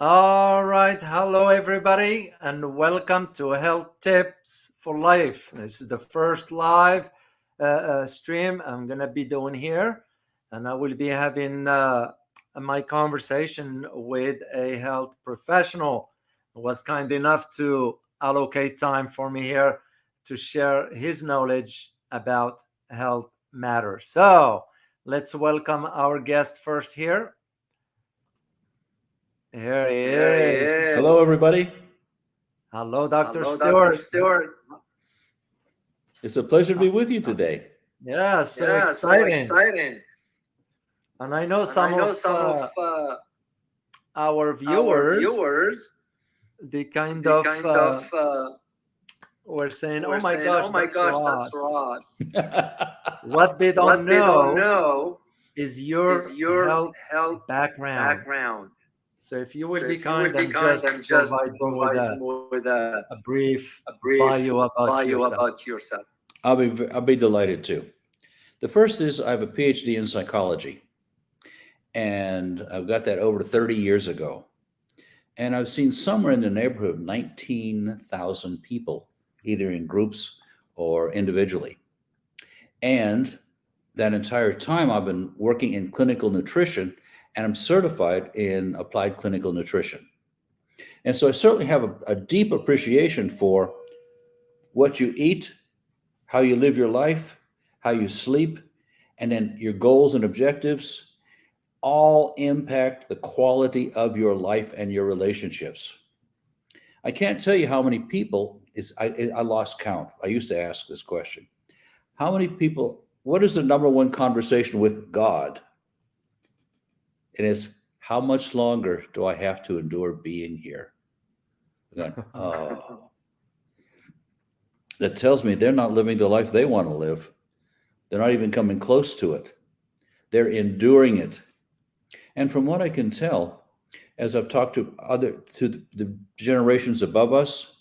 All right, hello everybody, and welcome to Health Tips for Life. This is the first live stream I'm gonna be doing here, and I will be having my conversation with a health professional who was kind enough to allocate time for me here to share his knowledge about health matters. So let's welcome our guest first here. Here he is. Hello, everybody. Hello, Dr. Hello, Dr. Stewart. Stewart. It's a pleasure to be with you today. Yeah, so So exciting. exciting. And I know And I some know of some of our our viewers, viewers, they kind they of kind of were saying, oh were my saying, gosh, oh my that's gosh, that's Ross. Ross. What they don't What they don't know know is is your your health health background. background. So if you will So be if you would kind be and kind just and just provide me with provide me with a brief a brief bio about bio yourself. about yourself. I'll be delighted to. The first is I have a PhD in psychology, and I've got that over 30 years ago. And I've seen somewhere in the neighborhood of 19,000 people, either in groups or individually. And that entire time, I've been working in clinical nutrition, and I'm certified in applied clinical nutrition. And so I certainly have a deep appreciation for what you eat, how you live your life, how you sleep, and then your goals and objectives all impact the quality of your life and your relationships. I can't tell you how many people I lost count. I used to ask this question. How many people, what is the number one conversation with God? And it's how much longer do I have to endure being here? Going, oh, that tells me they're not living the life they want to live. They're not even coming close to it. They're enduring it. And from what I can tell, as I've talked to the generations above us,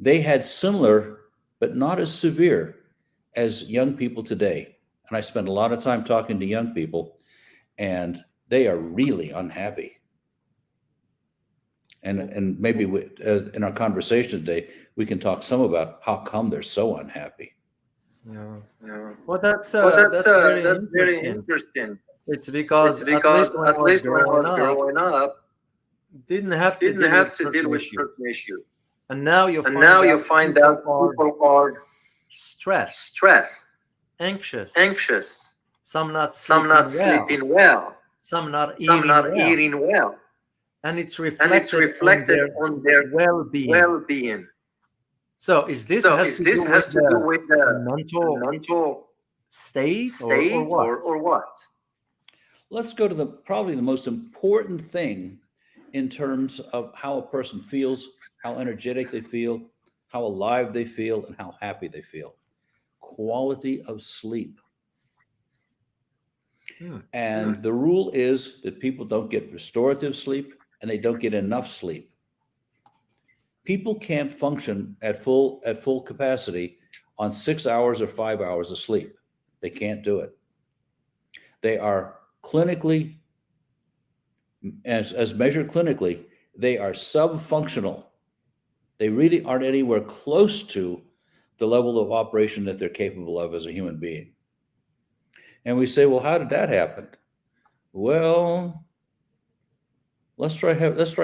they had similar but not as severe as young people today. And I spend a lot of time talking to young people, and they are really unhappy. And maybe in our conversation today, we can talk some about how come they're so unhappy. Yeah. Yeah. Well, Well, that's very that's very interesting. interesting. It's It's because at because least when I at was least when I growing was up, growing up, didn't have to didn't deal with have to deal certain with issues. certain issue. And now you And now find you out find people out are people are stressed, stressed, anxious, anxious, some not some not sleeping well, sleeping well, some not some eating not well. eating well, And it's and it's reflected on reflected their on their well-being. well-being. So is this So has is to this do with has to do with the the mental mental state or state what? or what? Let's go to probably the most important thing in terms of how a person feels, how energetic they feel, how alive they feel, and how happy they feel. Quality of sleep. And the rule is that people don't get restorative sleep and they don't get enough sleep. People can't function at full capacity on 6 hours or 5 hours of sleep. They can't do it. They are clinically, as measured clinically, they are subfunctional. They really aren't anywhere close to the level of operation that they're capable of as a human being. And we say, well, how did that happen? Well, let's try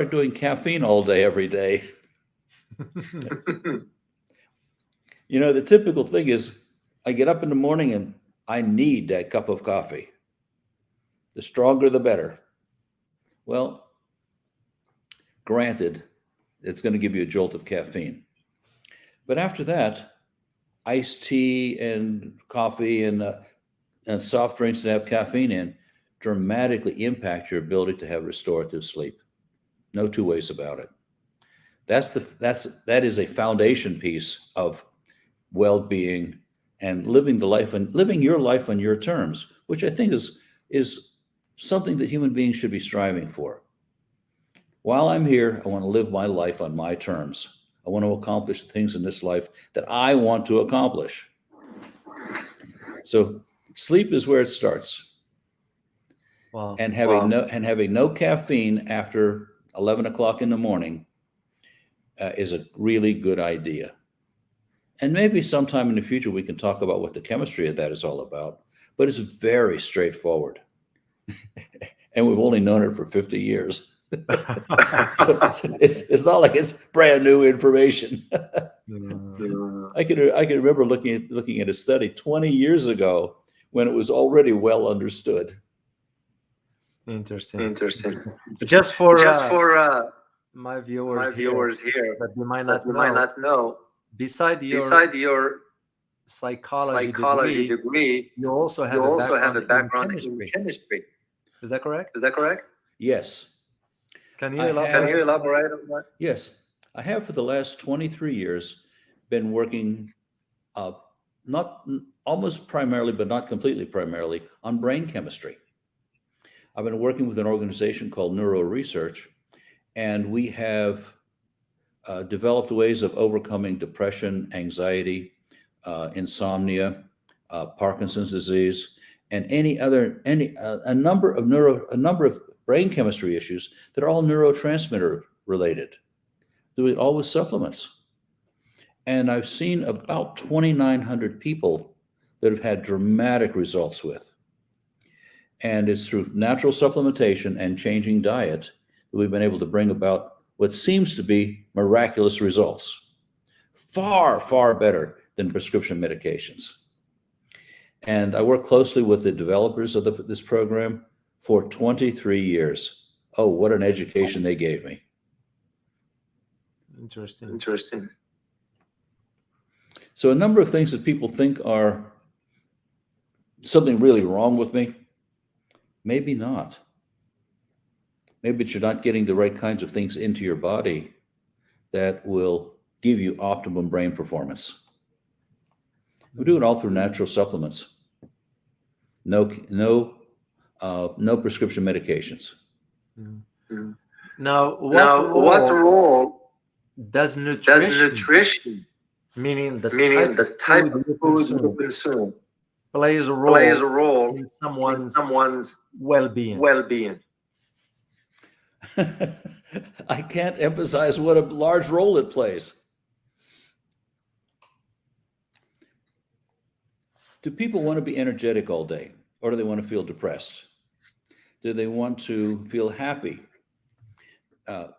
doing caffeine all day every day. You know, the typical thing is I get up in the morning and I need that cup of coffee. The stronger the better. Well, granted, it's going to give you a jolt of caffeine. But after that, iced tea and coffee and soft drinks that have caffeine in dramatically impact your ability to have restorative sleep. No two ways about it. That is a foundation piece of well-being and living your life on your terms, which I think is something that human beings should be striving for. While I'm here, I want to live my life on my terms. I want to accomplish the things in this life that I want to accomplish. So sleep is where it starts. Wow. And having no caffeine after 11 o'clock in the morning is a really good idea. And maybe sometime in the future we can talk about what the chemistry of that is all about. But it's very straightforward. And we've only known it for 50 years. So it's not like it's brand new information. I can remember looking at a study 20 years ago when it was already well understood. Interesting. Just for my viewers here that you might not know, beside your psychology degree, you also have a background in chemistry. Is that correct? Yes. Can you elaborate on that? Yes. I have for the last 23 years been working not almost primarily, but not completely primarily, on brain chemistry. I've been working with an organization called Neuro Research, and we have developed ways of overcoming depression, anxiety, insomnia, Parkinson's disease, and a number of brain chemistry issues that are all neurotransmitter related. Do it all with supplements. And I've seen about 2,900 people that have had dramatic results with. And it's through natural supplementation and changing diet that we've been able to bring about what seems to be miraculous results. Far, far better than prescription medications. And I work closely with the developers of this program for 23 years. Oh, what an education they gave me. Interesting. So a number of things that people think are something really wrong with me, maybe not. Maybe you're not getting the right kinds of things into your body that will give you optimum brain performance. We do it all through natural supplements. No prescription medications. Now, what role does nutrition, meaning the type of food you consume, plays a role in someone's well-being? I can't emphasize what a large role it plays. Do people want to be energetic all day, or do they want to feel depressed? Do they want to feel happy? Do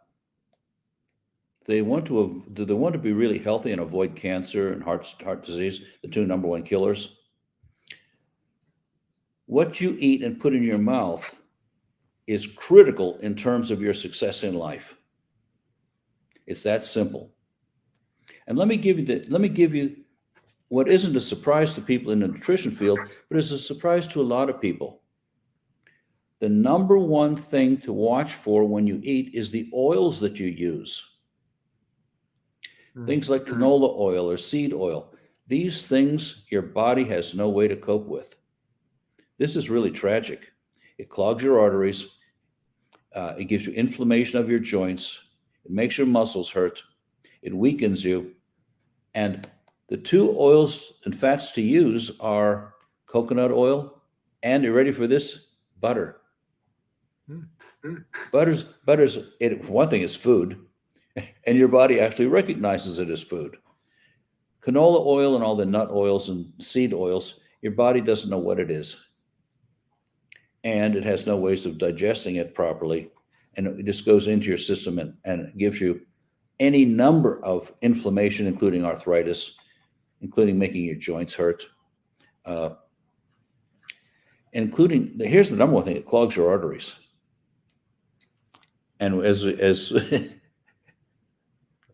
they want to be really healthy and avoid cancer and heart disease, the two number one killers? What you eat and put in your mouth is critical in terms of your success in life. It's that simple. And let me give you what isn't a surprise to people in the nutrition field, but is a surprise to a lot of people. The number one thing to watch for when you eat is the oils that you use. Things like canola oil or seed oil. These things your body has no way to cope with. This is really tragic. It clogs your arteries. It gives you inflammation of your joints. It makes your muscles hurt. It weakens you. And the two oils and fats to use are coconut oil and, you ready for this? Butter. Butter's one thing is food, and your body actually recognizes it as food. Canola oil and all the nut oils and seed oils, your body doesn't know what it is. And it has no ways of digesting it properly. And it just goes into your system and gives you any number of inflammation, including arthritis, including making your joints hurt. Here's the number one thing, it clogs your arteries. And as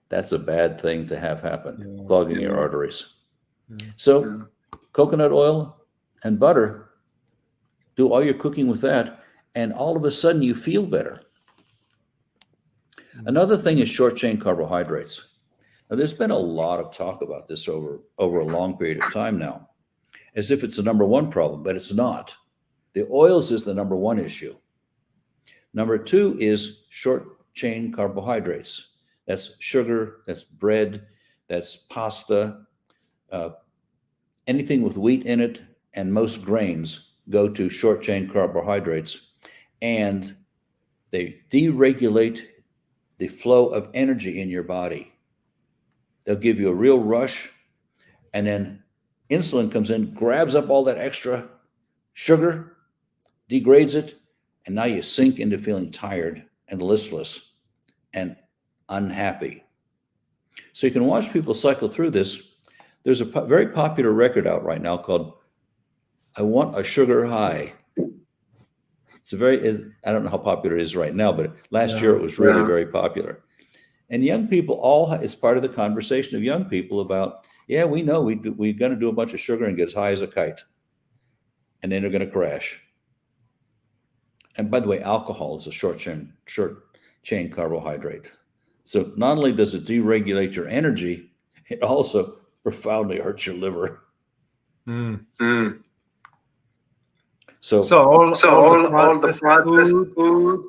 that's a bad thing to have happen, clogging your arteries. So coconut oil and butter, do all your cooking with that, and all of a sudden you feel better. Another thing is short chain carbohydrates. Now, there's been a lot of talk about this over a long period of time now, as if it's the number one problem, but it's not. The oils is the number one issue. Number two is short chain carbohydrates. That's sugar, that's bread, that's pasta, anything with wheat in it, and most grains go to short chain carbohydrates. and they deregulate the flow of energy in your body. They'll give you a real rush, and then insulin comes in, grabs up all that extra sugar, degrades it, and now you sink into feeling tired and listless and unhappy. So you can watch people cycle through this. There's a very popular record out right now called I Want a Sugar High. It's I don't know how popular it is right now, but last year it was really very popular. And young people it's part of the conversation of young people about, yeah, we know we're going to do a bunch of sugar and get as high as a kite. And then they're going to crash. And by the way, alcohol is a short chain carbohydrate. So not only does it deregulate your energy, it also profoundly hurts your liver. So all the processed food,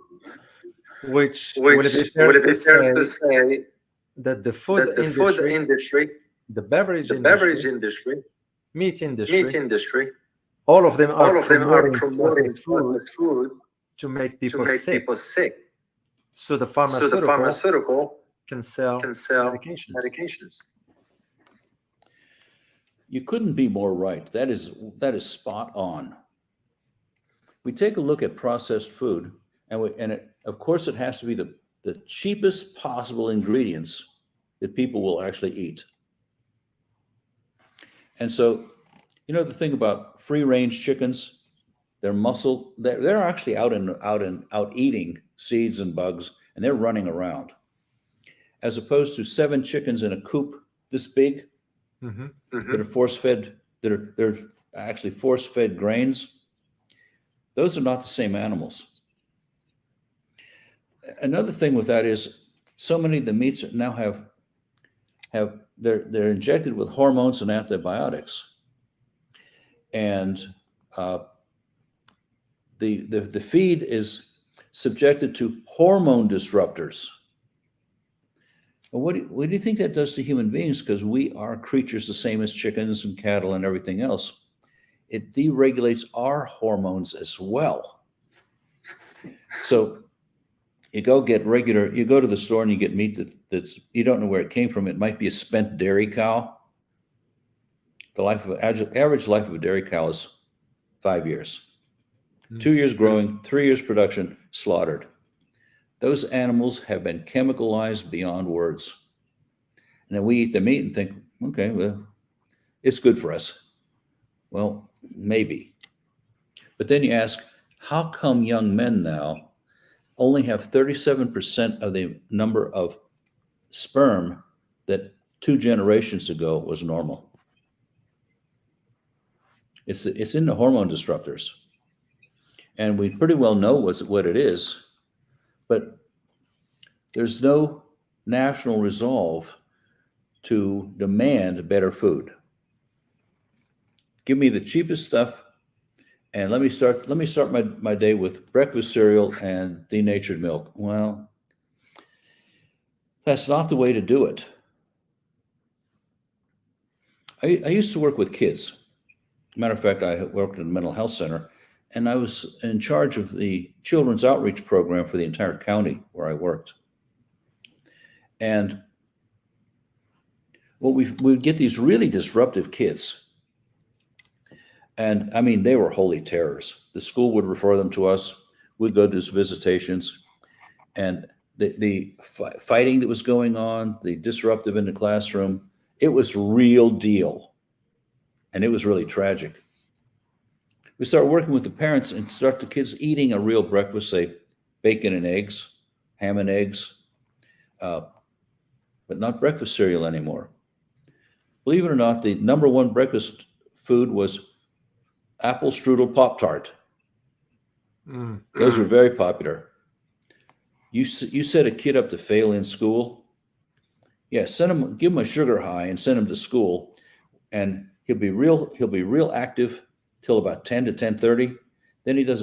which would it be fair to say that the food industry, the beverage industry, meat industry, all of them are promoting food to make people sick. So the pharmaceutical can sell medications. You couldn't be more right. That is spot on. We take a look at processed food, of course it has to be the cheapest possible ingredients that people will actually eat. And so, the thing about free-range chickens, they're actually out eating seeds and bugs, and they're running around, as opposed to 7 chickens in a coop this big that are force-fed, they're actually force-fed grains. Those are not the same animals. Another thing with that is so many of the meats now they're injected with hormones and antibiotics, and the feed is subjected to hormone disruptors. And what do you think that does to human beings? Because we are creatures the same as chickens and cattle and everything else. It deregulates our hormones as well. So you go to the store and you get meat that's you don't know where it came from. It might be a spent dairy cow. The average life of a dairy cow is 5 years. 2 years growing, 3 years production, slaughtered. Those animals have been chemicalized beyond words. And then we eat the meat and think, okay, well, it's good for us. Well, maybe. But then you ask, how come young men now only have 37% of the number of sperm that 2 generations ago was normal? It's in the hormone disruptors. And we pretty well know what it is, but there's no national resolve to demand better food. Give me the cheapest stuff, and let me start my day with breakfast cereal and denatured milk. Well, that's not the way to do it. I used to work with kids. Matter of fact, I worked at a mental health center, and I was in charge of the children's outreach program for the entire county where I worked. And we'd get these really disruptive kids. And I mean, they were holy terrors. The school would refer them to us. We'd go to these visitations, and the fighting that was going on, the disruptive in the classroom, it was real deal. And it was really tragic. We start working with the parents and start the kids eating a real breakfast, say bacon and eggs, ham and eggs, but not breakfast cereal anymore. Believe it or not, the number one breakfast food was apple strudel Pop-Tart. Those were very popular. You set a kid up to fail in school. Yeah, give him a sugar high and send him to school, and he'll be real active till about 10 to 10:30. Then he does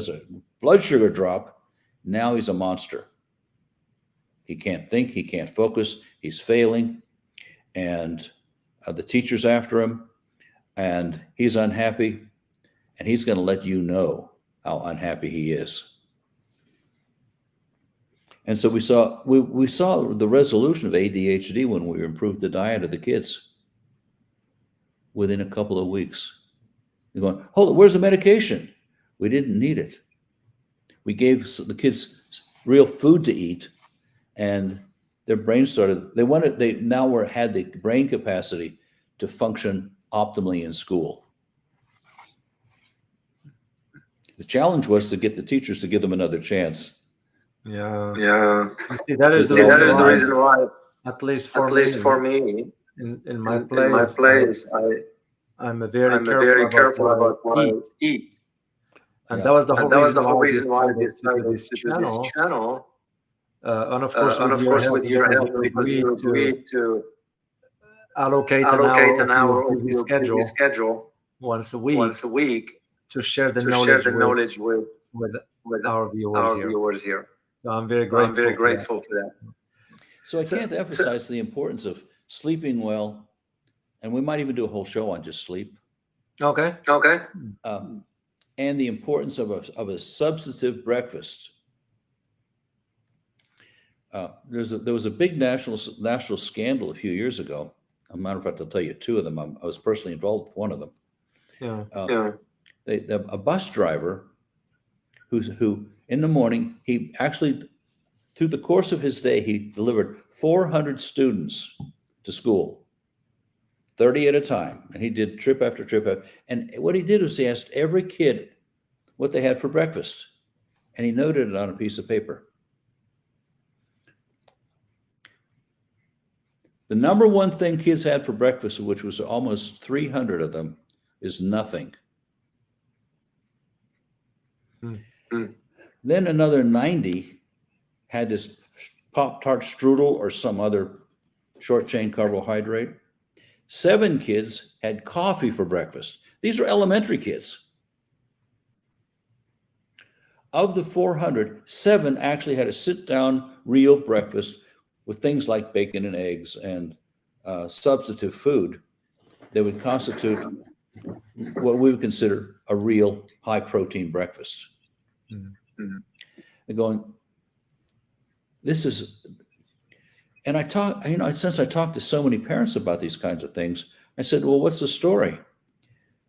a blood sugar drop. Now he's a monster. He can't think, he can't focus, he's failing, and the teacher's after him, and he's unhappy, and he's going to let you know how unhappy he is. And so we saw the resolution of ADHD when we improved the diet of the kids within a couple of weeks. They're going, hold on, where's the medication? We didn't need it. We gave the kids real food to eat, and their brain they now had the brain capacity to function optimally in school. The challenge was to get the teachers to give them another chance. Yeah. Yeah. See, that is the reason why, at least for me, in my place, I'm very careful about what I eat. And that was the whole reason why I decided to do this channel. And of course, with your help, because you agreed to allocate an hour of your schedule once a week to share the knowledge with our viewers here. So I'm very grateful for that. So I can't emphasize the importance of sleeping well, and we might even do a whole show on just sleep. Okay. And the importance of a substantive breakfast. There was a big national scandal a few years ago. As a matter of fact, I'll tell you two of them. I was personally involved with one of them. A bus driver who in the morning, he actually, through the course of his day, he delivered 400 students to school, 30 at a time. And he did trip after trip. And what he did was he asked every kid what they had for breakfast. And he noted it on a piece of paper. The number one thing kids had for breakfast, which was almost 300 of them, is nothing. Then another 90 had this Pop-Tart strudel or some other short-chain carbohydrate. 7 kids had coffee for breakfast. These are elementary kids. Of the 400, 7 actually had a sit-down real breakfast with things like bacon and eggs and substantive food that would constitute what we would consider a real high-protein breakfast. And going, this is, and I talk, since I talked to so many parents about these kinds of things, I said, well, what's the story?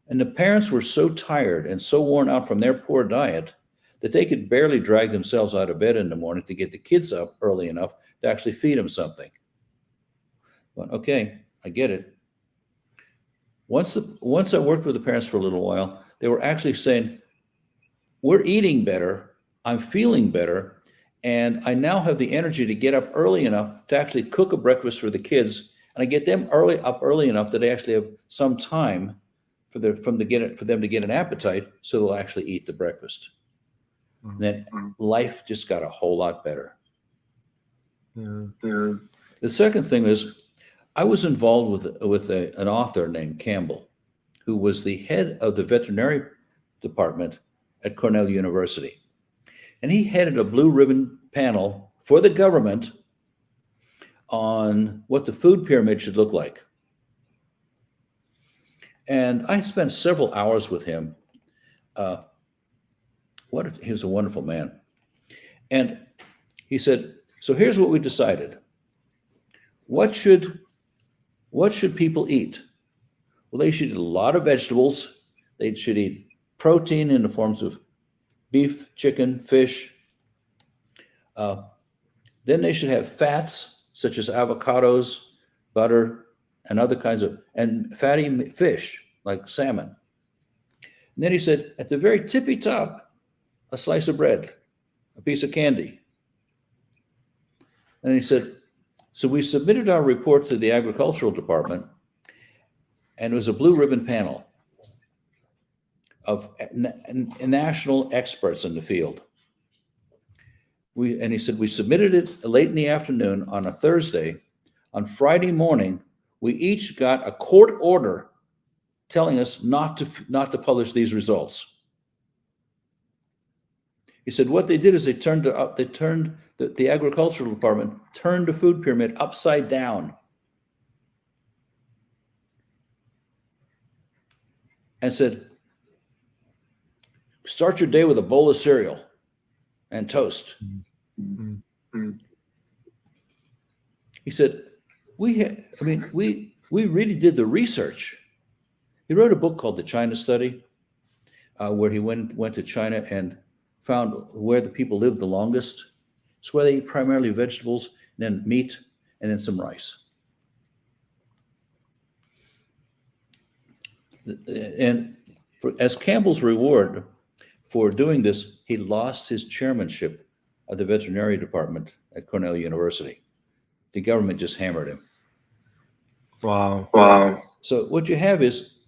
And the parents were so tired and so worn out from their poor diet that they could barely drag themselves out of bed in the morning to get the kids up early enough to actually feed them something. But okay, I get it. Once I worked with the parents for a little while, they were actually saying, we're eating better, I'm feeling better, and I now have the energy to get up early enough to actually cook a breakfast for the kids, and I get them up early enough that they actually have some time for them to get an appetite, so they'll actually eat the breakfast. And then life just got a whole lot better. The second thing is, I was involved with an author named Campbell, who was the head of the veterinary department at Cornell University. And he headed a blue ribbon panel for the government on what the food pyramid should look like. And I spent several hours with him. He was a wonderful man. And he said, so here's what we decided. What should people eat? Well, they should eat a lot of vegetables. They should eat protein in the forms of beef, chicken, fish. Then they should have fats such as avocados, butter, and other kinds and fatty fish like salmon. And then he said, at the very tippy top, a slice of bread, a piece of candy. And he said, so we submitted our report to the agricultural department, and it was a blue ribbon panel of national experts in the field. And he said, we submitted it late in the afternoon on a Thursday. On Friday morning, we each got a court order telling us not to publish these results. He said what they did is the agricultural department turned the food pyramid upside down and said, Start your day with a bowl of cereal and toast. Mm-hmm. He said, we really did the research. He wrote a book called The China Study, where he went to China and found where the people lived the longest. It's where they eat primarily vegetables, then meat, and then some rice. And as Campbell's reward for doing this, he lost his chairmanship of the veterinary department at Cornell University. The government just hammered him. Wow. So what you have is,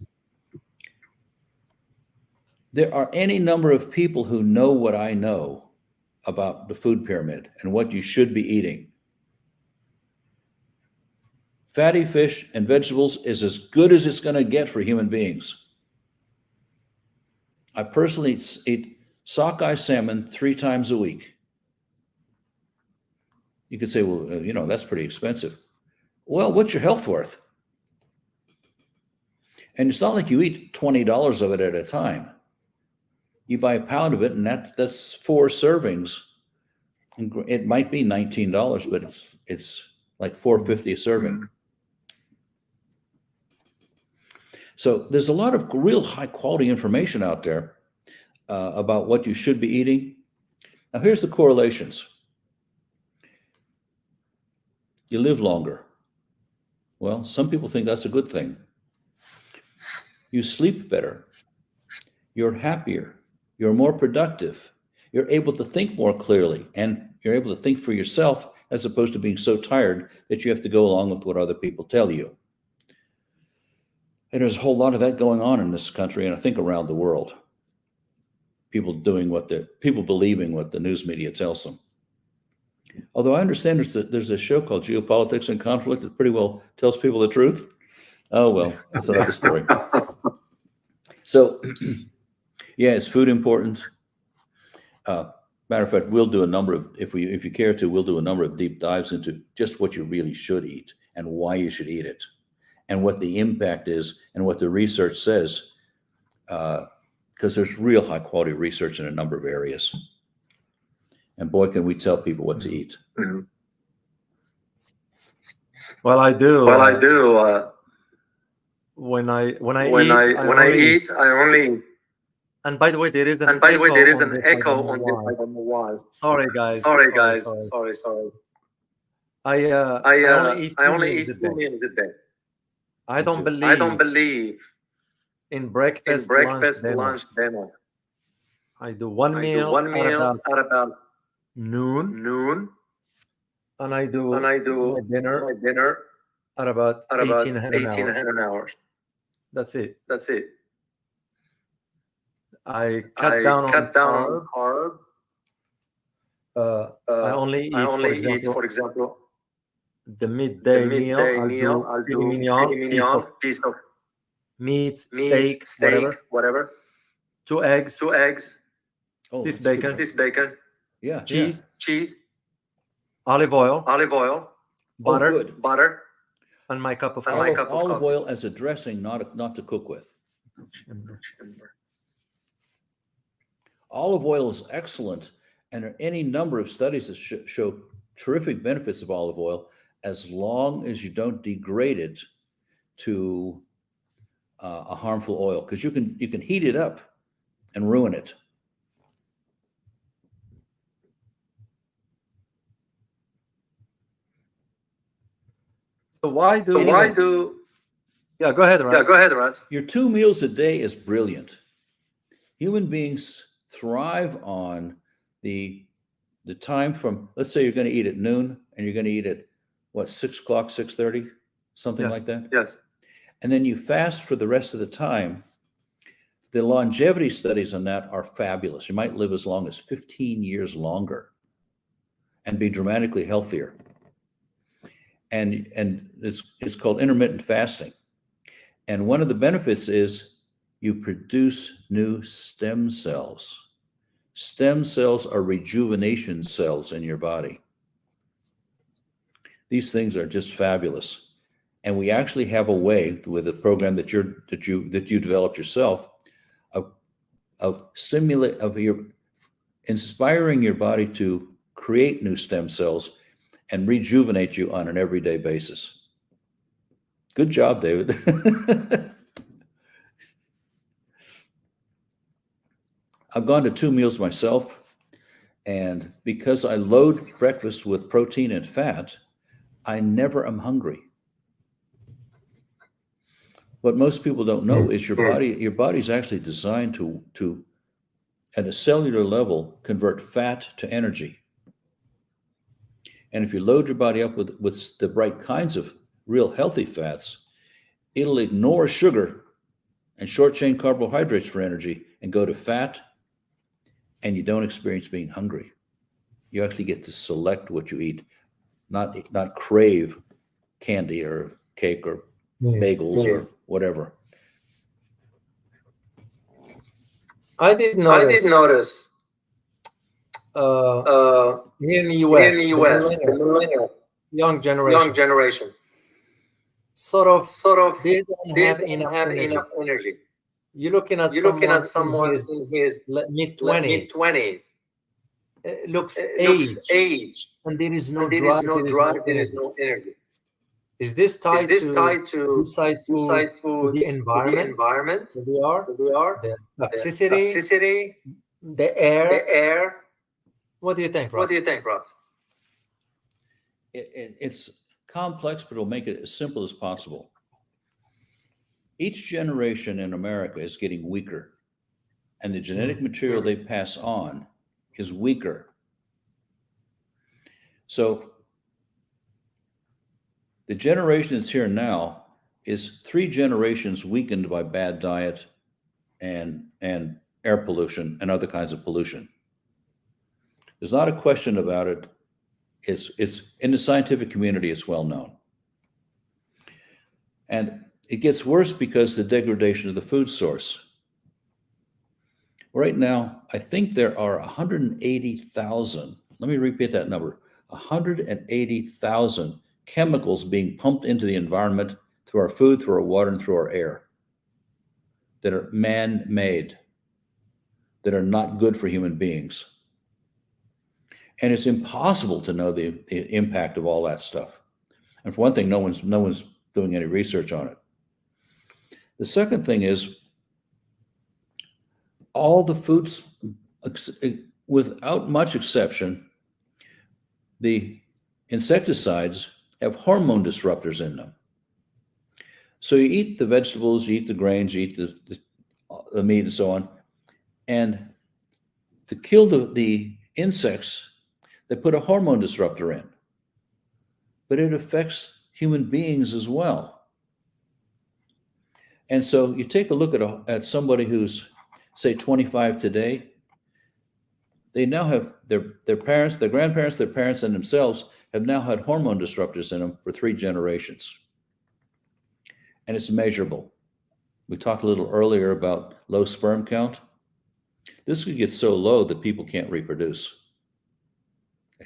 there are any number of people who know what I know about the food pyramid and what you should be eating. Fatty fish and vegetables is as good as it's going to get for human beings. I personally eat sockeye salmon 3 times a week. You could say, well, that's pretty expensive. Well, what's your health worth? And it's not like you eat $20 of it at a time. You buy a pound of it, and that's 4 servings. And it might be $19, but it's like $4.50 a serving. So there's a lot of real high quality information out there about what you should be eating. Now here's the correlations. You live longer. Well, some people think that's a good thing. You sleep better. You're happier. You're more productive. You're able to think more clearly, and you're able to think for yourself as opposed to being so tired that you have to go along with what other people tell you. And there's a whole lot of that going on in this country, and I think around the world. People believing what the news media tells them. Although I understand there's a show called Geopolitics and Conflict that pretty well tells people the truth. Oh, well, that's another story. So, yeah, is food important? Matter of fact, we'll do a number of, if you care to, we'll do a number of deep dives into just what you really should eat and why you should eat it and what the impact is and what the research says, because there's real high quality research in a number of areas. And boy, can we tell people what to eat. Mm-hmm. Well, I do. When I eat, I only. And by the way, there is an echo on this. I don't know why. Sorry, guys. Sorry. I only eat 2 meals a day. I don't believe in breakfast, lunch, dinner. I do one meal at about noon, and I do my dinner at about 18 hours. That's it. I cut down on carbs. I only eat, for example, the midday meal. I'll do mignon, piece of meat, steak, whatever. 2 eggs. Oh, this bacon. Yeah. Cheese. Olive oil. Butter. Oh, good. Butter. And my cup of coffee. Olive oil as a dressing, not to cook with. Olive oil is excellent, and there are any number of studies that show terrific benefits of olive oil as long as you don't degrade it to a harmful oil, because you can heat it up and ruin it. So why do? Yeah, go ahead, Raj. Your 2 meals a day is brilliant. Human beings thrive on the time from, let's say you're going to eat at noon and you're going to eat at 6 o'clock, 6:30, something like that. Yes. And then you fast for the rest of the time. The longevity studies on that are fabulous. You might live as long as 15 years longer and be dramatically healthier. And it's called intermittent fasting. And one of the benefits is you produce new stem cells. Stem cells are rejuvenation cells in your body. These things are just fabulous. And we actually have a way with a program that you developed yourself of inspiring your body to create new stem cells and rejuvenate you on an everyday basis. Good job, David. I've gone to 2 meals myself, and because I load breakfast with protein and fat, I never am hungry. What most people don't know is your body's actually designed to at a cellular level convert fat to energy. And if you load your body up with the right kinds of real healthy fats, it'll ignore sugar and short chain carbohydrates for energy and go to fat, and you don't experience being hungry. You actually get to select what you eat, not crave candy or cake or bagels or whatever. I did notice here in the US, the millennial young generation sort of they don't have enough energy. You're looking at someone in his mid-20s, looks aged, and there is no drive, there is no energy. Is this tied to the environment that we are, the toxicity, the air? What do you think, Ross? It's complex, but it'll make it as simple as possible. Each generation in America is getting weaker, and the genetic material they pass on is weaker. So the generation that's here now is 3 generations weakened by bad diet and air pollution and other kinds of pollution. There's not a question about it. It's in the scientific community, it's well known. And it gets worse because the degradation of the food source. Right now, I think there are 180,000, let me repeat that number, 180,000 chemicals being pumped into the environment through our food, through our water, and through our air that are man-made, that are not good for human beings. And it's impossible to know the impact of all that stuff. And for one thing, no one's doing any research on it. The second thing is all the foods, without much exception, the insecticides have hormone disruptors in them. So you eat the vegetables, you eat the grains, you eat the meat and so on. And to kill the insects, they put a hormone disruptor in. But it affects human beings as well. And so you take a look at somebody who's, say, 25 today, they now have their parents, their grandparents, their parents, and themselves have now had hormone disruptors in them for 3 generations. And it's measurable. We talked a little earlier about low sperm count. This could get so low that people can't reproduce.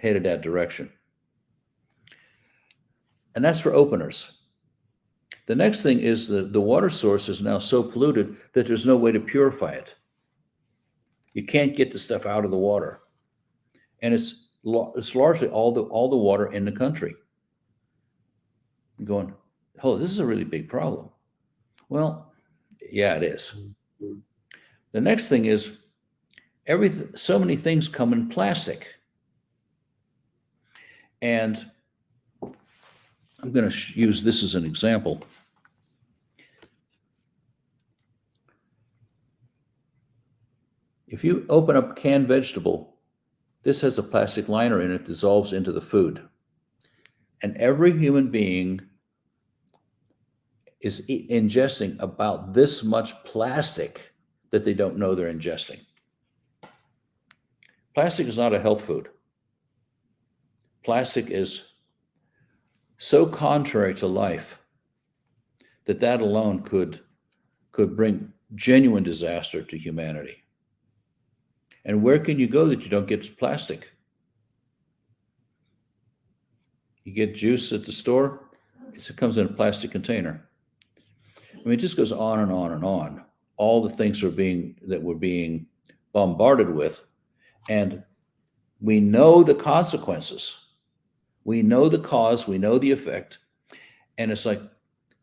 Headed that direction. And that's for openers. The next thing is the water source is now so polluted that there's no way to purify it. You can't get the stuff out of the water. And it's largely all the water in the country. You're going, oh, this is a really big problem. Well, yeah, it is. The next thing is so many things come in plastic. And I'm going to use this as an example. If you open up canned vegetable, this has a plastic liner in it, dissolves into the food. And every human being is ingesting about this much plastic that they don't know they're ingesting. Plastic is not a health food. Plastic is so contrary to life that alone could bring genuine disaster to humanity. And where can you go that you don't get plastic? You get juice at the store, it comes in a plastic container. I mean, it just goes on and on and on. all the things that we're being bombarded with, and we know the consequences. We know the cause, we know the effect, and it's like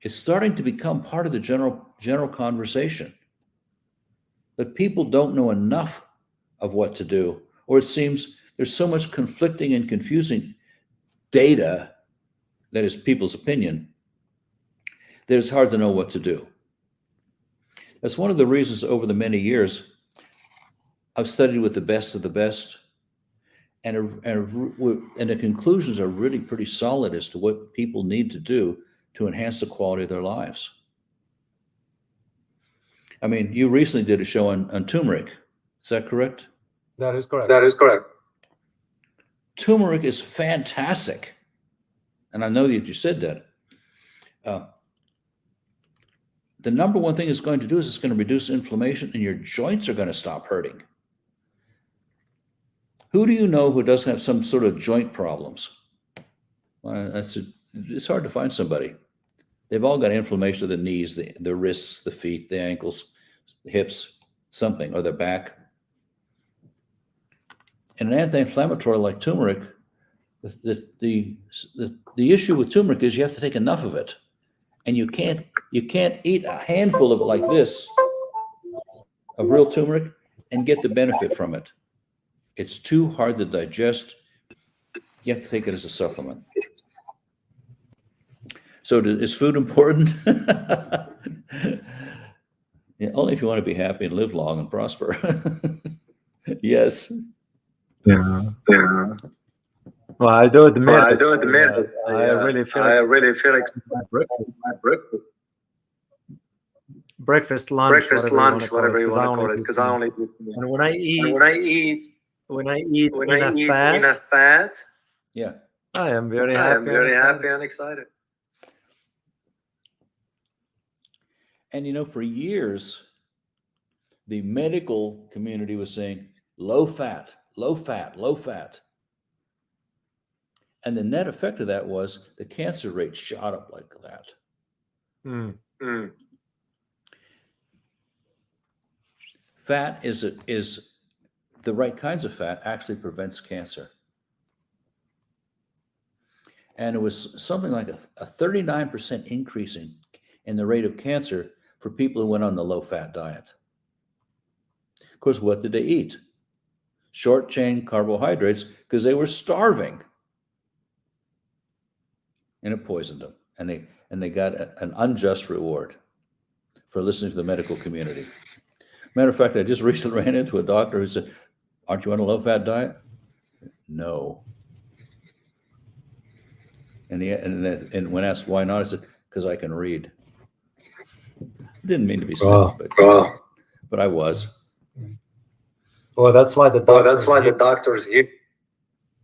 it's starting to become part of the general conversation. But people don't know enough of what to do, or it seems there's so much conflicting and confusing data, that is people's opinion, that it's hard to know what to do. That's one of the reasons over the many years I've studied with the best of the best, and the conclusions are really pretty solid as to what people need to do to enhance the quality of their lives. I mean, you recently did a show on turmeric. Is that correct? That is correct. That is correct. Turmeric is fantastic. And I know that you said that. The number one thing it's going to do is it's going to reduce inflammation, and your joints are going to stop hurting. Who do you know who doesn't have some sort of joint problems? Well, it's hard to find somebody. They've all got inflammation of the knees, the wrists, the feet, the ankles, the hips, something, or their back. And an anti-inflammatory like turmeric, the issue with turmeric is you have to take enough of it, and you can't eat a handful of it like this of real turmeric and get the benefit from it. It's too hard to digest. You have to take it as a supplement. So is food important? Yeah, only if you want to be happy and live long and prosper. Yes. Yeah. Well, I do admit. I really feel like my breakfast, lunch, whatever you want to call it, because I only do. And when I eat enough fat, yeah, I am very happy and excited. And you know, for years, the medical community was saying low fat, low fat, low fat. And the net effect of that was the cancer rate shot up like that. Fat is the right kinds of fat actually prevents cancer. And it was something like a 39% increase in the rate of cancer for people who went on the low-fat diet. Of course, what did they eat? Short-chain carbohydrates, because they were starving. And it poisoned them. And they got an unjust reward for listening to the medical community. Matter of fact, I just recently ran into a doctor who said, "Aren't you on a low-fat diet?" No. And when asked why not, I said, "Because I can read." Didn't mean to be silly, but I was. Well, that's why the doctors here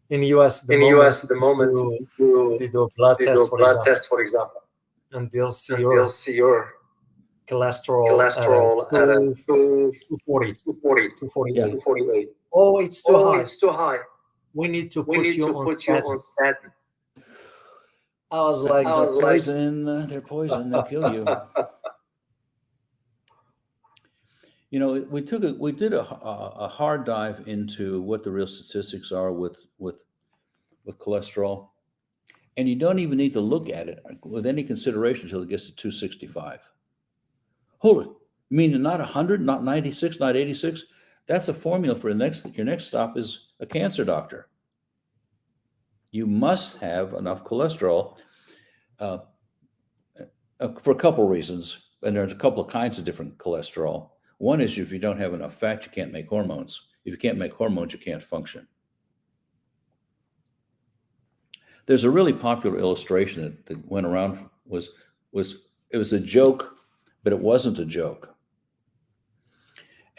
in the US, the moment you do a blood test, for example, and they'll see your cholesterol at 240, 248. Oh, it's too high. We need to put you on statin. I was like, they're poison, they'll kill you. You know, we did a hard dive into what the real statistics are with cholesterol, and you don't even need to look at it with any consideration until it gets to 265. Hold it. You mean not 100, not 96, not 86? That's a formula for your next stop is a cancer doctor. You must have enough cholesterol for a couple reasons, and there's a couple of kinds of different cholesterol. One is if you don't have enough fat, you can't make hormones. If you can't make hormones, you can't function. There's a really popular illustration that went around it was a joke, but it wasn't a joke.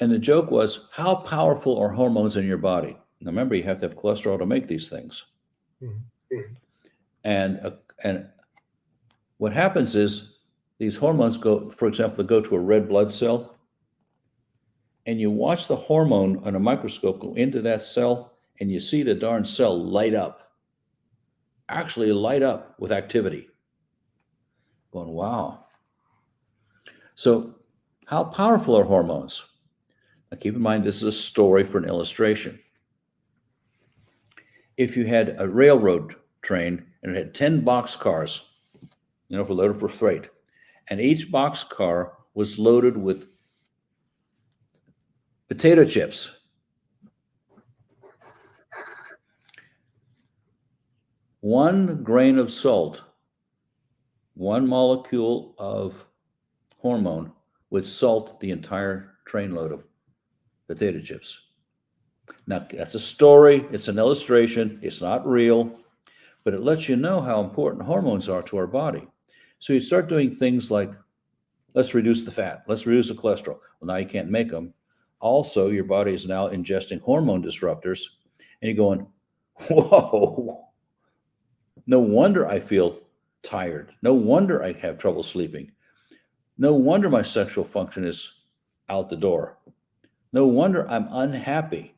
And the joke was, how powerful are hormones in your body? Now remember, you have to have cholesterol to make these things. Mm-hmm. And what happens is these hormones go, for example, they go to a red blood cell, and you watch the hormone on a microscope go into that cell, and you see the darn cell light up, actually light up with activity. Going, wow. So How powerful are hormones? Now keep in mind, this is a story for an illustration. If you had a railroad train and it had 10 boxcars, for loaded for freight, and each boxcar was loaded with potato chips. One grain of salt, one molecule of hormone would salt the entire trainload of potato chips. Now, that's a story, it's an illustration, it's not real, but it lets you know how important hormones are to our body. So you start doing things like, let's reduce the fat, let's reduce the cholesterol. Well, now you can't make them. Also, your body is now ingesting hormone disruptors, and you're going, whoa, no wonder I feel tired. No wonder I have trouble sleeping. No wonder my sexual function is out the door. No wonder I'm unhappy.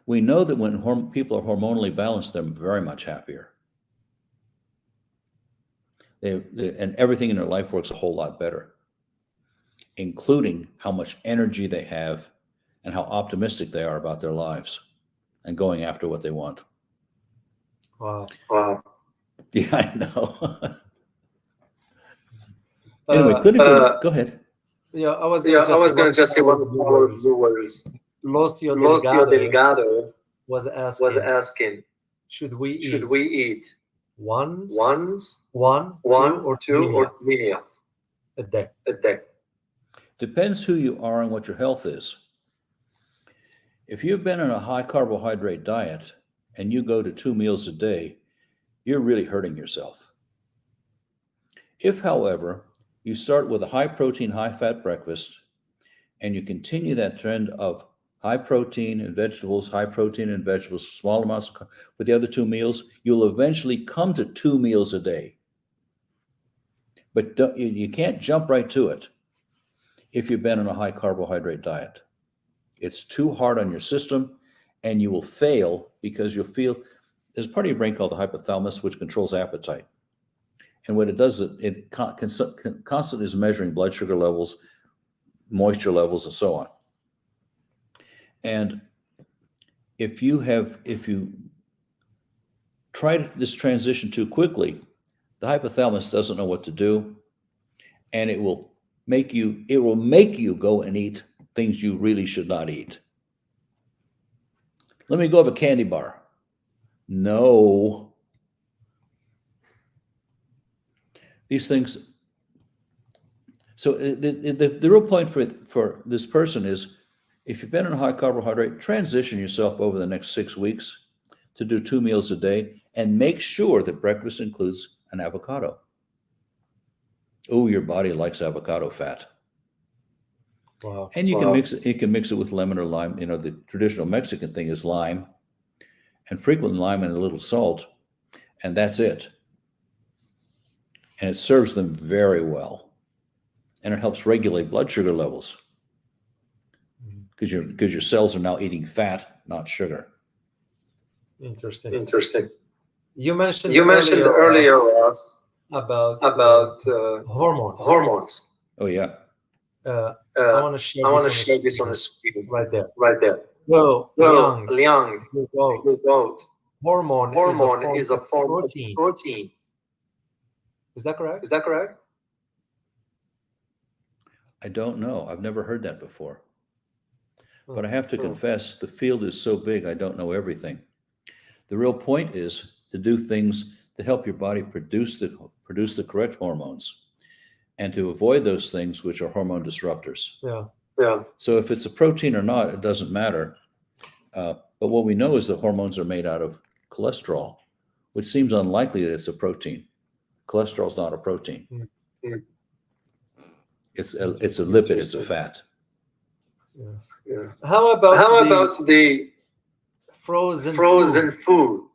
We know that when people are hormonally balanced, they're very much happier. And everything in their life works a whole lot better, including how much energy they have and how optimistic they are about their lives and going after what they want. Wow. Yeah, I know. Anyway, clinical, go ahead. Yeah, I was going to just say one of our viewers, Losio Delgado, was asking, should we eat one, two, or three meals a day? Depends who you are and what your health is. If you've been on a high carbohydrate diet and you go to 2 meals a day, you're really hurting yourself. If, however, you start with a high protein, high fat breakfast, and you continue that trend of high protein and vegetables, small amounts with the other 2 meals, you'll eventually come to 2 meals a day. But you can't jump right to it if you've been on a high carbohydrate diet. It's too hard on your system, and you will fail because you'll feel, there's a part of your brain called the hypothalamus, which controls appetite. And what it does, it constantly is measuring blood sugar levels, moisture levels, and so on. And if you try this transition too quickly, the hypothalamus doesn't know what to do, and it will make you go and eat things you really should not eat. Let me go have a candy bar. No. These things. So the real point for this person is, if you've been on a high carbohydrate, transition yourself over the next 6 weeks to do 2 meals a day, and make sure that breakfast includes an avocado. Oh, your body likes avocado fat. Wow. And you can mix it. You can mix it with lemon or lime. The traditional Mexican thing is lime, and frequently lime and a little salt, and that's it. And it serves them very well, and it helps regulate blood sugar levels because your cells are now eating fat, not sugar. Interesting. You mentioned earlier about hormones. Oh yeah. I want to share this on the screen right there. So, Liang, hormone is a form of protein. Is that correct? I don't know. I've never heard that before. But I have to confess, the field is so big, I don't know everything. The real point is to do things that help your body produce the correct hormones, and to avoid those things which are hormone disruptors. Yeah. So if it's a protein or not, it doesn't matter. But what we know is that hormones are made out of cholesterol, which seems unlikely that it's a protein. Cholesterol is not a protein. Mm-hmm. It's a lipid. It's a fat. Yeah. How about the frozen food?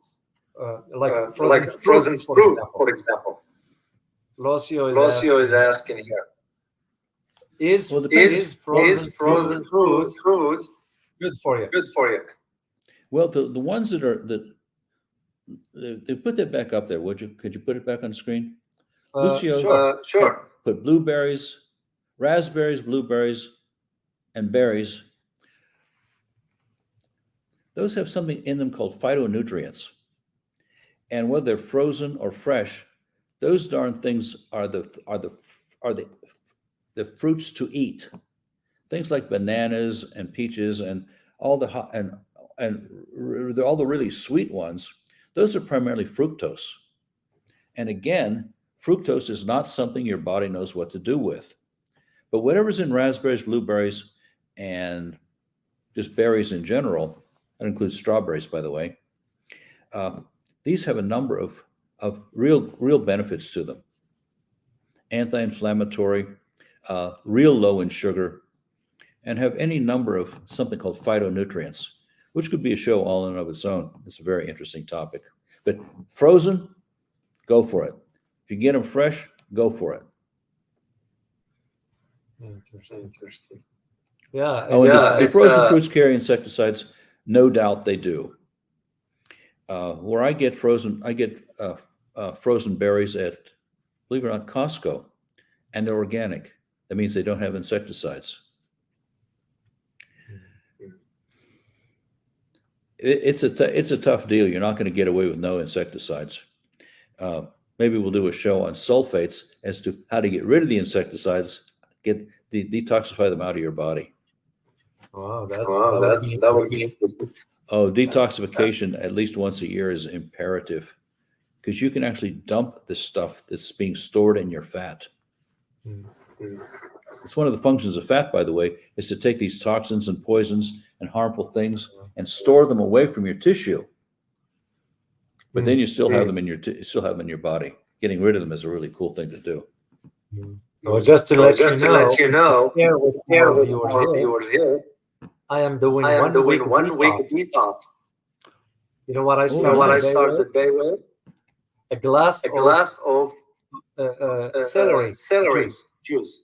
Like frozen fruit, for example. Losio is asking here. Is frozen fruit good for you? Well, the ones that they put that back up there. Could you put it back on screen? Lucio, Sure. put blueberries, raspberries, blueberries, and berries. Those have something in them called phytonutrients. And whether they're frozen or fresh, those darn things are the fruits to eat. Things like bananas and peaches and all the all the really sweet ones, those are primarily fructose. And again, fructose is not something your body knows what to do with. But whatever's in raspberries, blueberries, and just berries in general, that includes strawberries, by the way, these have a number of real benefits to them. Anti-inflammatory, real low in sugar, and have any number of something called phytonutrients, which could be a show all in and of its own. It's a very interesting topic. But frozen, go for it. If you get them fresh, go for it. Interesting. Yeah. The frozen fruits carry insecticides. No doubt they do. Where I get frozen berries at, believe it or not, Costco, and they're organic. That means they don't have insecticides. It's a tough deal. You're not going to get away with no insecticides. Maybe we'll do a show on sulfates as to how to get rid of the insecticides, detoxify them out of your body. Wow, that would be interesting. Oh, detoxification at least once a year is imperative, because you can actually dump the stuff that's being stored in your fat. It's one of the functions of fat, by the way, is to take these toxins and poisons and harmful things and store them away from your tissue. But then you still have them in your body. Getting rid of them is a really cool thing to do. Well, just to let you know, here with our viewers here, I am doing 1 week detox. You know what I started the day with? A glass of celery juice.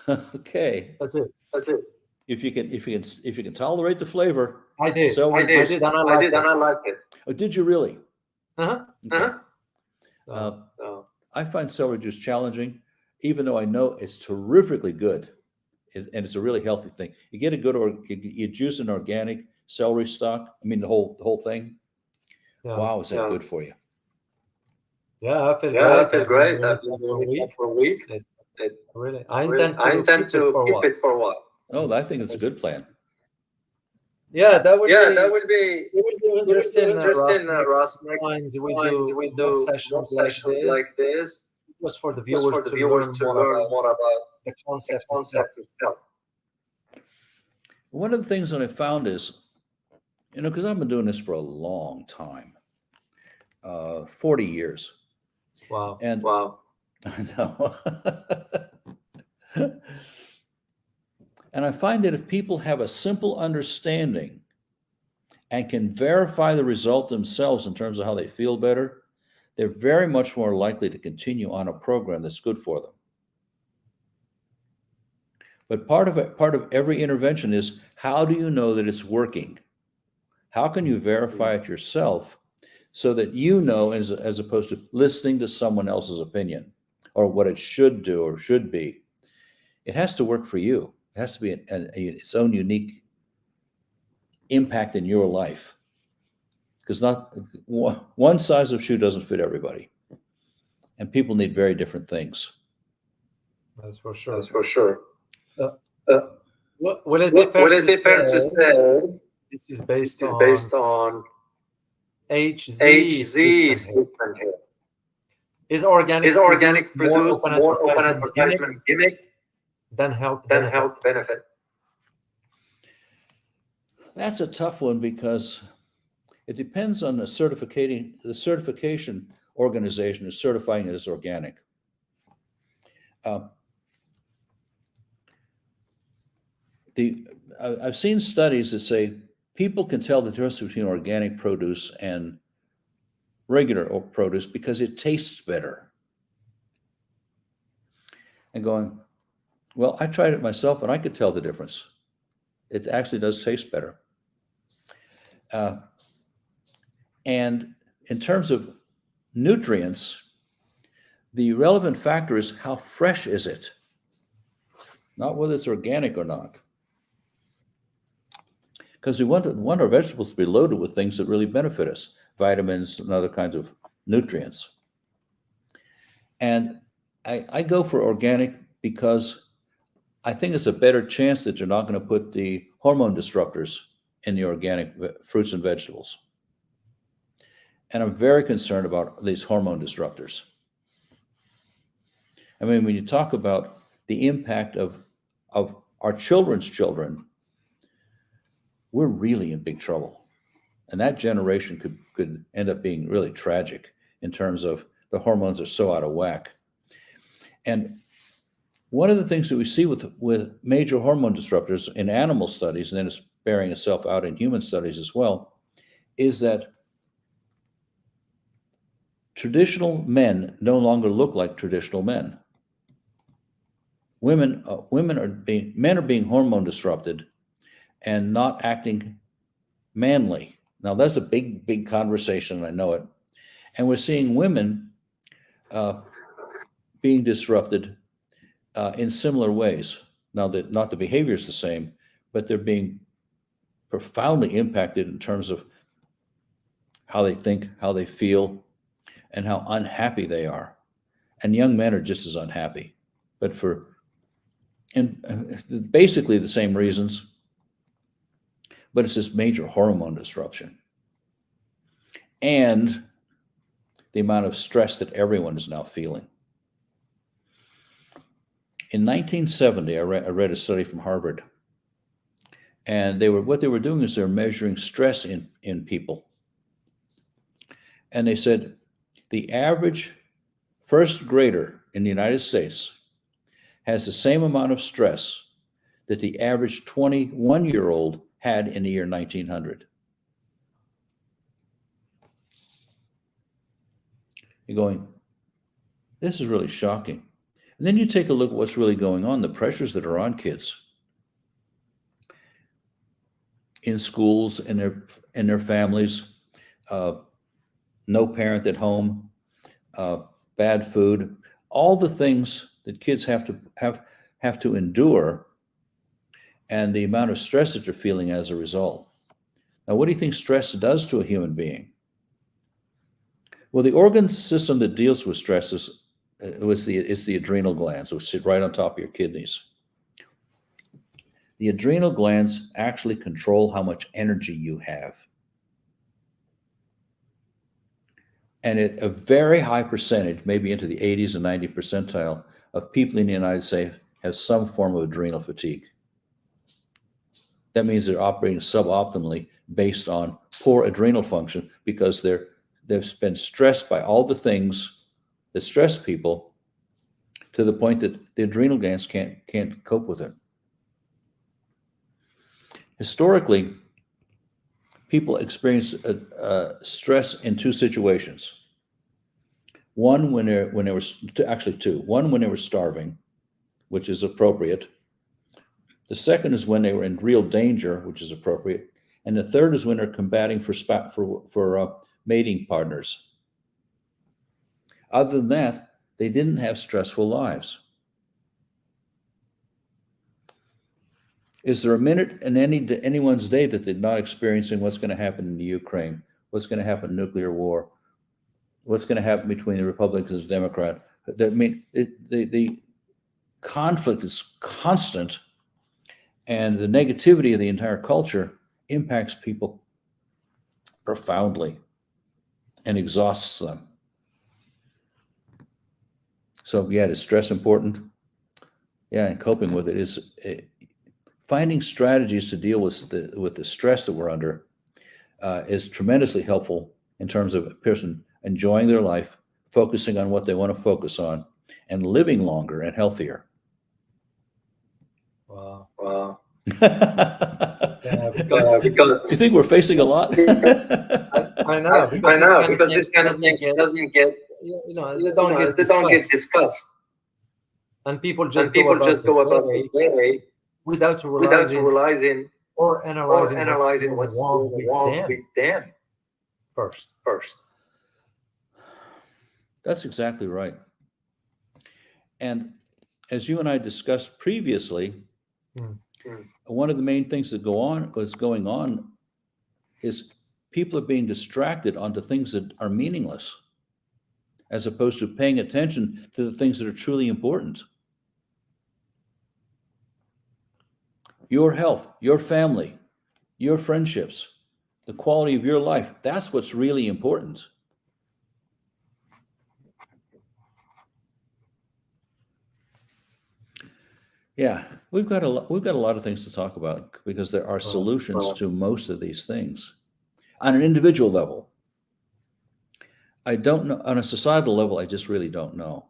Okay. That's it. If you can tolerate the flavor. I did. I did. And I liked it. Oh, did you really? Okay. I find celery juice challenging, even though I know it's terrifically good, and it's a really healthy thing. You get a good you juice an organic celery stalk. I mean the whole thing. Yeah. Wow, is that good for you? Yeah, I feel great. I've been doing it for a week. Really, I intend to keep it for a while. Oh, I think it's a good plan. Yeah, that would be Interesting, Ross. Ross. We do sessions like this. It was for the viewers to learn more about the concept itself. One of the things that I found is, because I've been doing this for a long time, 40 years. Wow. And I know. And I find that if people have a simple understanding and can verify the result themselves in terms of how they feel better, they're very much more likely to continue on a program that's good for them. But part of every intervention is, how do you know that it's working? How can you verify it yourself so that you know, as opposed to listening to someone else's opinion or what it should do or should be? It has to work for you. It has to be its own unique impact in your life, because not one size of shoe doesn't fit everybody, and people need very different things. That's for sure. Would it be fair to say this is based on HZ statement here? Is organic produced more open advertisement gimmick than health benefit? That's a tough one, because it depends on the certification organization is certifying it as organic. I've seen studies that say people can tell the difference between organic produce and regular produce because it tastes better. And going, well, I tried it myself and I could tell the difference. It actually does taste better. And in terms of nutrients, The relevant factor is how fresh is it, not whether it's organic or not. Because we want our vegetables to be loaded with things that really benefit us, vitamins and other kinds of nutrients. And I go for organic because I think it's a better chance that you're not going to put the hormone disruptors in the organic fruits and vegetables. And I'm very concerned about these hormone disruptors. I mean, when you talk about the impact of our children's children, we're really in big trouble. And that generation could end up being really tragic in terms of the hormones are so out of whack. And one of the things that we see with major hormone disruptors in animal studies, and then it's bearing itself out in human studies as well, is that traditional men no longer look like traditional men. Men are being hormone disrupted and not acting manly. Now that's a big conversation, I know it. And we're seeing women being disrupted in similar ways. Now that not the behavior is the same, but they're being profoundly impacted in terms of how they think, how they feel, and how unhappy they are. And young men are just as unhappy, but basically the same reasons, but it's this major hormone disruption. And the amount of stress that everyone is now feeling. In 1970, I read a study from Harvard, and what they were doing is they were measuring stress in people. And they said the average first grader in the United States has the same amount of stress that the average 21-year-old had in the year 1900. You're going, this is really shocking. And then you take a look at what's really going on, the pressures that are on kids in schools, in their families, no parent at home, bad food, all the things that kids have to endure, and the amount of stress that they're feeling as a result. Now, what do you think stress does to a human being? Well, the organ system that deals with stress is the adrenal glands, which sit right on top of your kidneys. The adrenal glands actually control how much energy you have. And a very high percentage, maybe into the 80s and 90 percentile of people in the United States have some form of adrenal fatigue. That means they're operating suboptimally based on poor adrenal function because they've been stressed by all the things that stress people to the point that the adrenal glands can't cope with it. Historically, people experience stress in two situations. One, when they were actually two. One, when they were starving, which is appropriate. The second is when they were in real danger, which is appropriate. And the third is when they're combating for mating partners. Other than that, they didn't have stressful lives. Is there a minute in anyone's day that they're not experiencing what's going to happen in the Ukraine, what's going to happen in nuclear war, what's going to happen between the Republicans and the Democrats? I mean, the conflict is constant, and the negativity of the entire culture impacts people profoundly and exhausts them. So yeah, is stress important? Yeah, and coping with it is finding strategies to deal with the stress that we're under is tremendously helpful in terms of a person enjoying their life, focusing on what they want to focus on, and living longer and healthier. Wow. Yeah, Because you think we're facing a lot? I know, because this kind of things doesn't get they don't get they don't get discussed, discussed, and people and just people go just go about their their day way without without realizing realizing or or analyzing analyzing what's what's going going wrong on with with them them first. first. That's exactly right. And as you and I discussed previously, one of the main things that's going on is people are being distracted onto things that are meaningless, as opposed to paying attention to the things that are truly important. Your health, your family, your friendships, the quality of your life, that's what's really important. Yeah, we've got a lot of things to talk about because there are solutions to most of these things. On an individual level, I don't know. On a societal level, I just really don't know.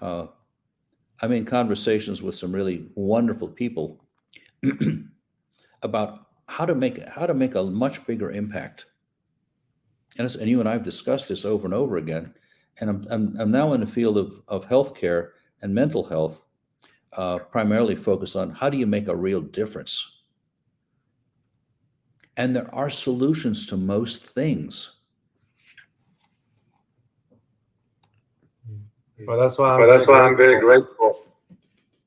I'm in conversations with some really wonderful people about how to make a much bigger impact. And you and I have discussed this over and over again. And I'm now in the field of healthcare and mental health, primarily focused on how do you make a real difference. And there are solutions to most things. Well, that's why I'm very grateful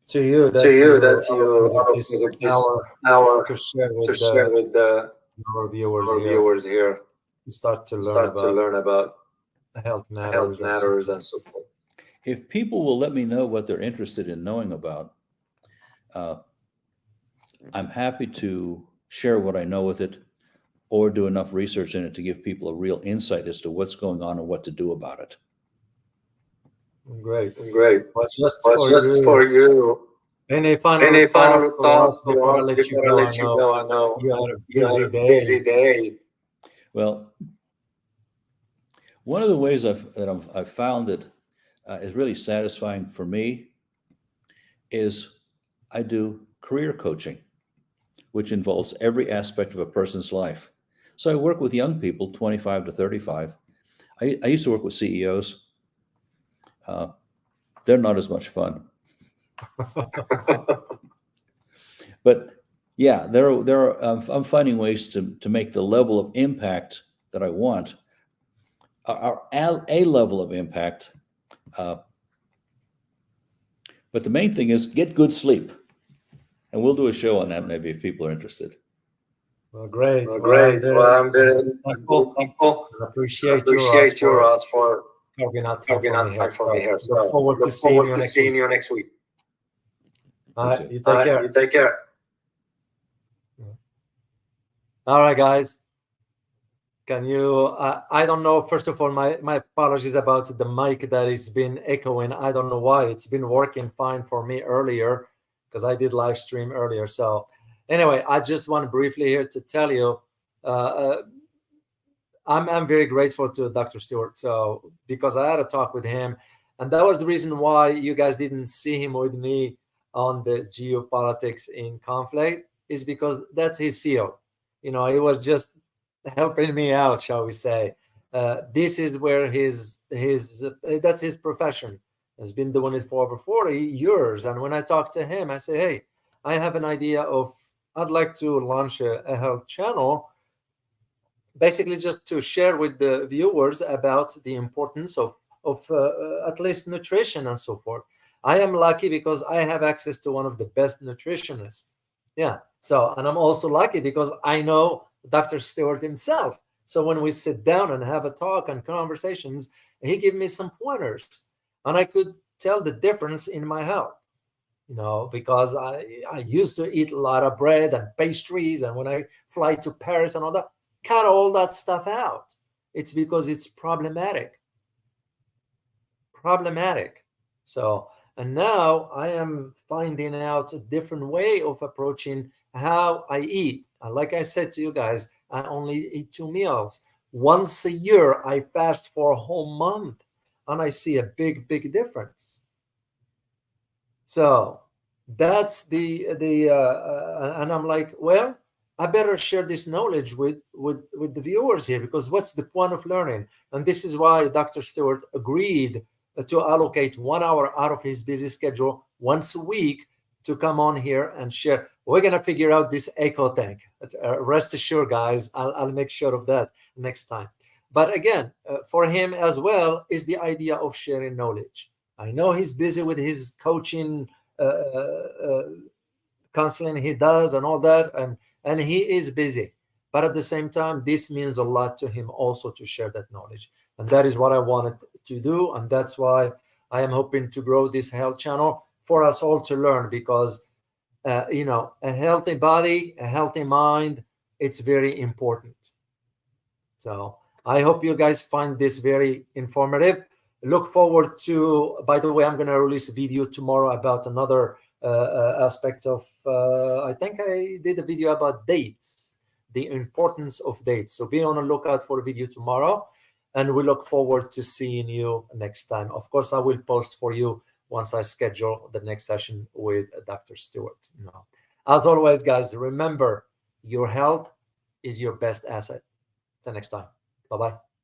to you that you this hour to share with our viewers here to start to learn about health matters and so forth. If people will let me know what they're interested in knowing about, I'm happy to share what I know with it or do enough research in it to give people a real insight as to what's going on and what to do about it. Great. But just for you, any final thoughts before I let you go? I know you had a busy day. Well, one of the ways I've found that is really satisfying for me is I do career coaching, which involves every aspect of a person's life. So I work with young people, 25 to 35. I used to work with CEOs. They're not as much fun. But yeah, I'm finding ways to make the level of impact that I want, a level of impact. But the main thing is get good sleep. And we'll do a show on that maybe if people are interested. Well, great. Well, I'm very thankful. I appreciate you, Ross, for carving out time for me here. Look forward to seeing you next week. All right, you take care. All right, guys. Can you, I don't know, first of all, my apologies about the mic that has been echoing. I don't know why. It's been working fine for me earlier because I did live stream earlier. So anyway, I just want briefly here to tell you, I'm very grateful to Dr. Stewart. So because I had a talk with him, and that was the reason why you guys didn't see him with me on the geopolitics in conflict, is because that's his field. You know, he was just helping me out, shall we say. This is where that's his profession. He's been doing it for over 40 years. And when I talked to him, I said, hey, I have an idea I'd like to launch a health channel, basically just to share with the viewers about the importance of at least nutrition and so forth. I am lucky because I have access to one of the best nutritionists. Yeah. So, and I'm also lucky because I know Dr. Stewart himself. So when we sit down and have a talk and conversations, he gave me some pointers and I could tell the difference in my health, you know, because I used to eat a lot of bread and pastries. And when I fly to Paris and all that, cut all that stuff out. It's because it's problematic. So, and now I am finding out a different way of approaching how I eat. And like I said to you guys, I only eat 2 meals. Once a year, I fast for a whole month, and I see a big difference. So that's and I'm like, well, I better share this knowledge with the viewers here, because what's the point of learning? And this is why Dr. Stewart agreed to allocate 1 hour out of his busy schedule once a week to come on here and share. We're going to figure out this echo thing. Rest assured, guys, I'll make sure of that next time. But again, for him as well is the idea of sharing knowledge. I know he's busy with his coaching, counseling he does and all that, and he is busy. But at the same time, this means a lot to him also to share that knowledge. And that is what I wanted to do. And that's why I am hoping to grow this health channel for us all to learn, because, a healthy body, a healthy mind, it's very important. So I hope you guys find this very informative. Look forward to, by the way, I'm going to release a video tomorrow about another aspect of, I think I did a video about dates, the importance of dates. So be on the lookout for a video tomorrow, and we look forward to seeing you next time. Of course, I will post for you once I schedule the next session with Dr. Stewart. As always, guys, remember, your health is your best asset. Till next time. Bye-bye.